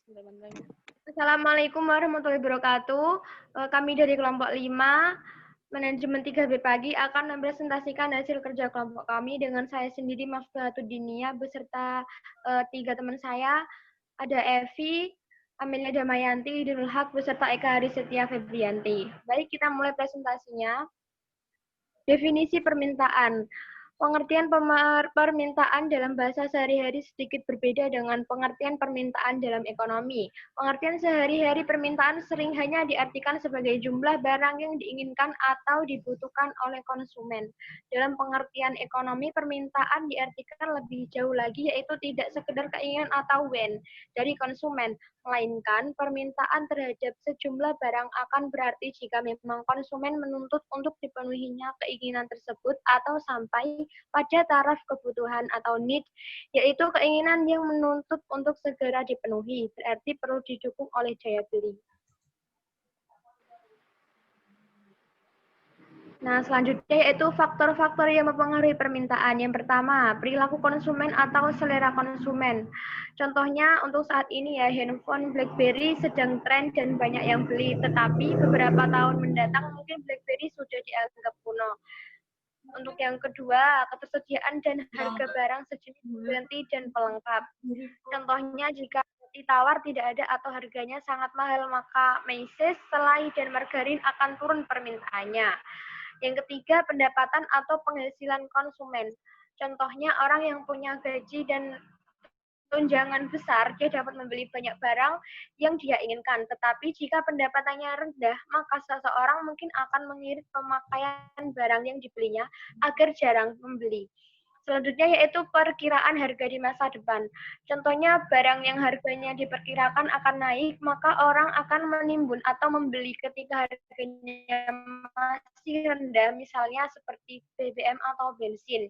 Assalamualaikum warahmatullahi wabarakatuh. Kami dari kelompok 5, manajemen 3B pagi akan mempresentasikan hasil kerja kelompok kami dengan saya sendiri, Maftuhatud Dinia, beserta 3 teman saya, ada Evi, Amelia Damayanti, Hidrul Haq, beserta Eka Hari Setia Febrianti. Baik, kita mulai presentasinya. Definisi permintaan. Pengertian permintaan dalam bahasa sehari-hari sedikit berbeda dengan pengertian permintaan dalam ekonomi. Pengertian sehari-hari permintaan sering hanya diartikan sebagai jumlah barang yang diinginkan atau dibutuhkan oleh konsumen. Dalam pengertian ekonomi, permintaan diartikan lebih jauh lagi, yaitu tidak sekedar keinginan atau when dari konsumen, melainkan permintaan terhadap sejumlah barang akan berarti jika memang konsumen menuntut untuk dipenuhinya keinginan tersebut atau sampai pada taraf kebutuhan atau need, yaitu keinginan yang menuntut untuk segera dipenuhi, berarti perlu didukung oleh daya beli. Nah, selanjutnya yaitu faktor-faktor yang mempengaruhi permintaan. Yang pertama, perilaku konsumen atau selera konsumen. Contohnya untuk saat ini ya, handphone BlackBerry sedang tren dan banyak yang beli, tetapi beberapa tahun mendatang mungkin BlackBerry sudah dianggap kuno. Untuk yang kedua, ketersediaan dan harga barang sejenis ganti dan pelengkap. Contohnya jika roti tawar tidak ada atau harganya sangat mahal, maka Macy's, selai, dan margarin akan turun permintaannya. Yang ketiga, pendapatan atau penghasilan konsumen. Contohnya orang yang punya gaji dan tunjangan besar, dia dapat membeli banyak barang yang dia inginkan. Tetapi jika pendapatannya rendah, maka seseorang mungkin akan mengirit pemakaian barang yang dibelinya agar jarang membeli. Selanjutnya yaitu perkiraan harga di masa depan. Contohnya barang yang harganya diperkirakan akan naik, maka orang akan menimbun atau membeli ketika harganya masih rendah, misalnya seperti BBM atau bensin.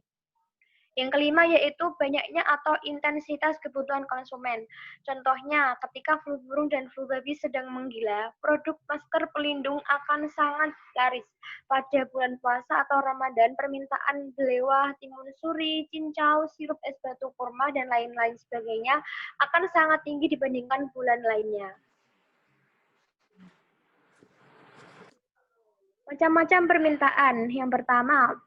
Yang kelima yaitu banyaknya atau intensitas kebutuhan konsumen. Contohnya, ketika flu burung dan flu babi sedang menggila, produk masker pelindung akan sangat laris. Pada bulan puasa atau Ramadan, permintaan belewah, timun suri, cincau, sirup es batu kurma, dan lain-lain sebagainya akan sangat tinggi dibandingkan bulan lainnya. Macam-macam permintaan. Yang pertama,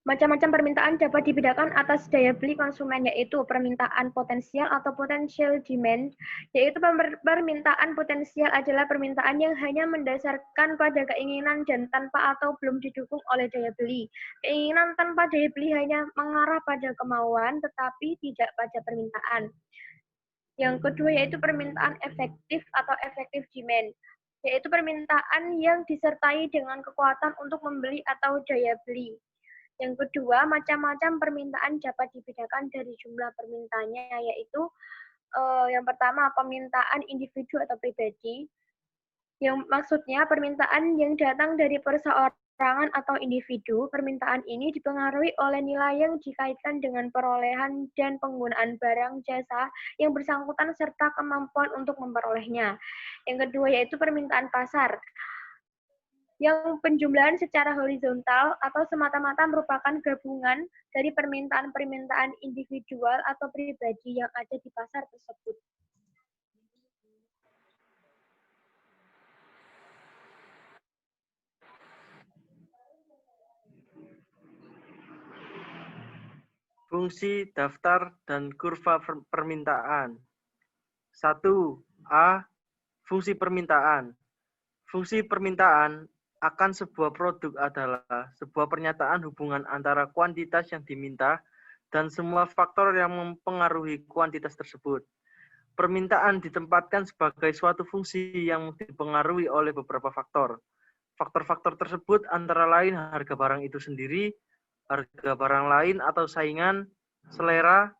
macam-macam permintaan dapat dibedakan atas daya beli konsumen, yaitu permintaan potensial atau potential demand, yaitu permintaan potensial adalah permintaan yang hanya mendasarkan pada keinginan dan tanpa atau belum didukung oleh daya beli. Keinginan tanpa daya beli hanya mengarah pada kemauan, tetapi tidak pada permintaan. Yang kedua yaitu permintaan efektif atau effective demand, yaitu permintaan yang disertai dengan kekuatan untuk membeli atau daya beli. Yang kedua, macam-macam permintaan dapat dibedakan dari jumlah permintaannya, yaitu yang pertama permintaan individu atau pribadi, yang maksudnya permintaan yang datang dari perseorangan atau individu. Permintaan ini dipengaruhi oleh nilai yang dikaitkan dengan perolehan dan penggunaan barang jasa yang bersangkutan serta kemampuan untuk memperolehnya. Yang kedua yaitu permintaan pasar, yang penjumlahan secara horizontal atau semata-mata merupakan gabungan dari permintaan-permintaan individual atau pribadi yang ada di pasar tersebut. Fungsi daftar dan kurva permintaan. 1. A. Fungsi permintaan. Fungsi permintaan akan sebuah produk adalah sebuah pernyataan hubungan antara kuantitas yang diminta dan semua faktor yang mempengaruhi kuantitas tersebut. Permintaan ditempatkan sebagai suatu fungsi yang dipengaruhi oleh beberapa faktor. Faktor-faktor tersebut antara lain harga barang itu sendiri, harga barang lain atau saingan, selera,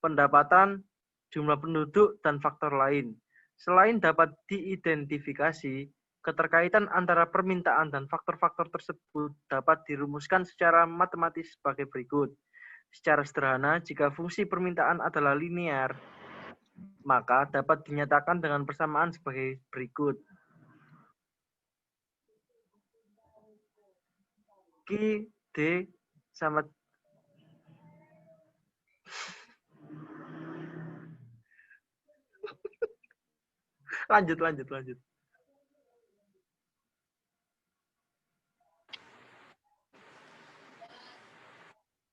pendapatan, jumlah penduduk, dan faktor lain. Selain dapat diidentifikasi, keterkaitan antara permintaan dan faktor-faktor tersebut dapat dirumuskan secara matematis sebagai berikut. Secara sederhana, jika fungsi permintaan adalah linear, maka dapat dinyatakan dengan persamaan sebagai berikut. Q, D, sama Lanjut.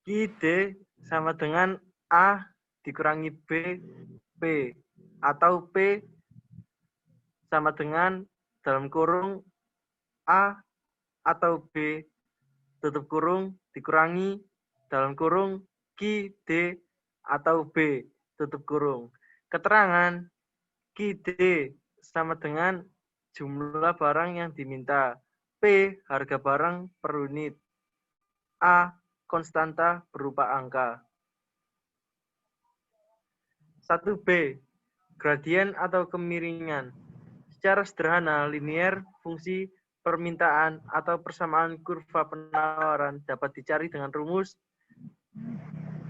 Q/D sama dengan A dikurangi B, P. Atau P sama dengan dalam kurung A atau B tutup kurung dikurangi dalam kurung Q/D atau B tutup kurung. Keterangan Q/D sama dengan jumlah barang yang diminta. P harga barang per unit. A konstanta berupa angka. 1B. Gradien atau kemiringan. Secara sederhana, linier fungsi permintaan atau persamaan kurva penawaran dapat dicari dengan rumus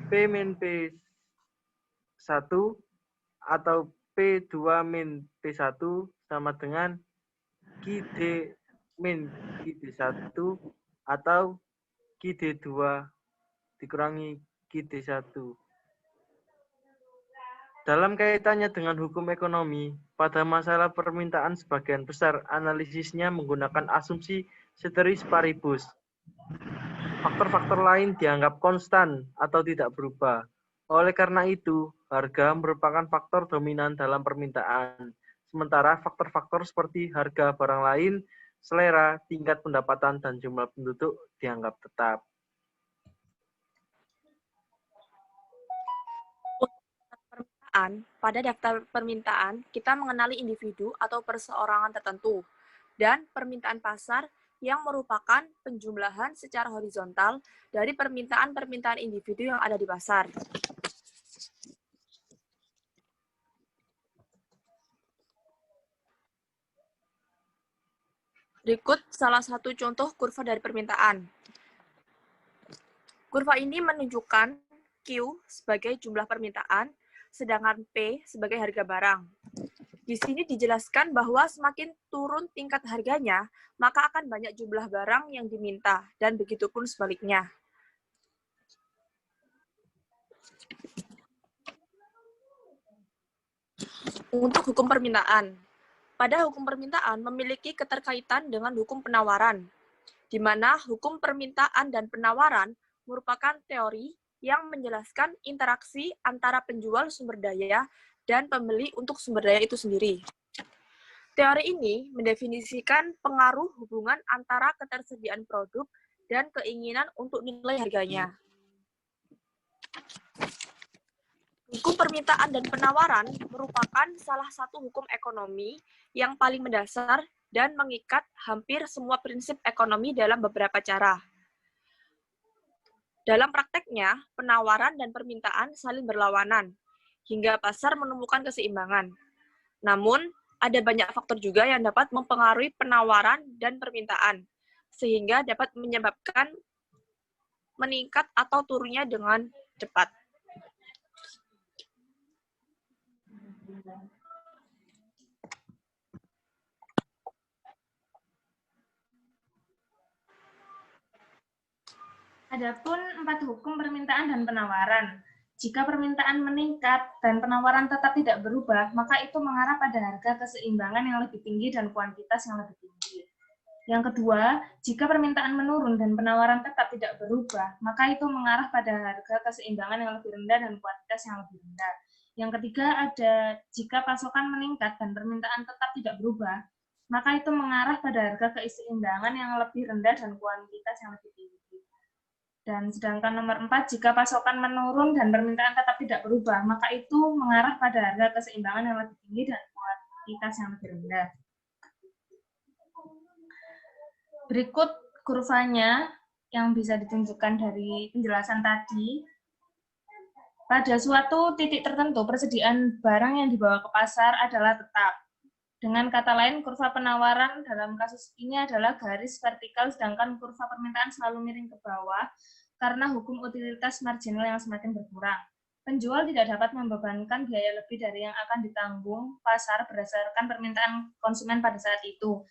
P min P1 atau P2 min P1 sama dengan QD min QD1 atau QD2 dikurangi QD1. Dalam kaitannya dengan hukum ekonomi, pada masalah permintaan sebagian besar analisisnya menggunakan asumsi ceteris paribus. Faktor-faktor lain dianggap konstan atau tidak berubah. Oleh karena itu, harga merupakan faktor dominan dalam permintaan. Sementara faktor-faktor seperti harga barang lain, selera, tingkat pendapatan, dan jumlah penduduk dianggap tetap. Pada daftar permintaan, kita mengenali individu atau perseorangan tertentu, dan permintaan pasar yang merupakan penjumlahan secara horizontal dari permintaan-permintaan individu yang ada di pasar. Berikut salah satu contoh kurva dari permintaan. Kurva ini menunjukkan Q sebagai jumlah permintaan, sedangkan P sebagai harga barang. Di sini dijelaskan bahwa semakin turun tingkat harganya, maka akan banyak jumlah barang yang diminta, dan begitu pun sebaliknya. Untuk hukum permintaan. Pada hukum permintaan memiliki keterkaitan dengan hukum penawaran, di mana hukum permintaan dan penawaran merupakan teori yang menjelaskan interaksi antara penjual sumber daya dan pembeli untuk sumber daya itu sendiri. Teori ini mendefinisikan pengaruh hubungan antara ketersediaan produk dan keinginan untuk nilai harganya. Hukum permintaan dan penawaran merupakan salah satu hukum ekonomi yang paling mendasar dan mengikat hampir semua prinsip ekonomi dalam beberapa cara. Dalam prakteknya, penawaran dan permintaan saling berlawanan, hingga pasar menemukan keseimbangan. Namun, ada banyak faktor juga yang dapat mempengaruhi penawaran dan permintaan, sehingga dapat menyebabkan meningkat atau turunnya dengan cepat. Adapun 4 hukum permintaan dan penawaran. Jika permintaan meningkat dan penawaran tetap tidak berubah, maka itu mengarah pada harga keseimbangan yang lebih tinggi dan kuantitas yang lebih tinggi. Yang kedua, jika permintaan menurun dan penawaran tetap tidak berubah, maka itu mengarah pada harga keseimbangan yang lebih rendah dan kuantitas yang lebih rendah. Yang ketiga, ada jika pasokan meningkat dan permintaan tetap tidak berubah, maka itu mengarah pada harga keseimbangan yang lebih rendah dan kuantitas yang lebih tinggi. Dan sedangkan nomor 4, jika pasokan menurun dan permintaan tetap tidak berubah, maka itu mengarah pada harga keseimbangan yang lebih tinggi dan kuantitas yang lebih rendah. Berikut kurvanya yang bisa ditunjukkan dari penjelasan tadi. Pada suatu titik tertentu, persediaan barang yang dibawa ke pasar adalah tetap. Dengan kata lain, kurva penawaran dalam kasus ini adalah garis vertikal, sedangkan kurva permintaan selalu miring ke bawah karena hukum utilitas marginal yang semakin berkurang. Penjual tidak dapat membebankan biaya lebih dari yang akan ditanggung pasar berdasarkan permintaan konsumen pada saat itu.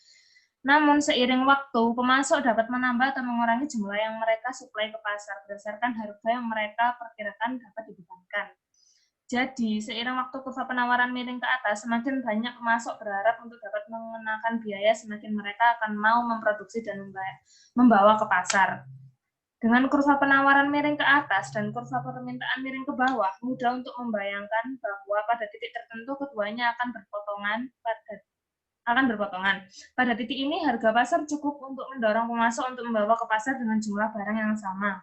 Namun, seiring waktu, pemasok dapat menambah atau mengurangi jumlah yang mereka suplai ke pasar berdasarkan harga yang mereka perkirakan dapat dibebankan. Jadi, seiring waktu kurva penawaran miring ke atas, semakin banyak pemasok berharap untuk dapat mengenakan biaya, semakin mereka akan mau memproduksi dan membawa ke pasar. Dengan kurva penawaran miring ke atas dan kurva permintaan miring ke bawah, mudah untuk membayangkan bahwa pada titik tertentu keduanya akan berpotongan. Pada titik ini, harga pasar cukup untuk mendorong pemasok untuk membawa ke pasar dengan jumlah barang yang sama,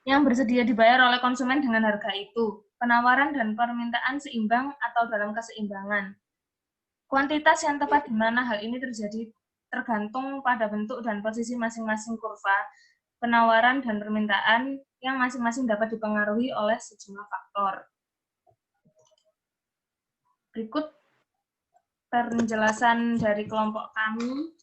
yang bersedia dibayar oleh konsumen dengan harga itu. Penawaran dan permintaan seimbang atau dalam keseimbangan. Kuantitas yang tepat di mana hal ini terjadi tergantung pada bentuk dan posisi masing-masing kurva, penawaran dan permintaan yang masing-masing dapat dipengaruhi oleh sejumlah faktor. Berikut penjelasan dari kelompok kami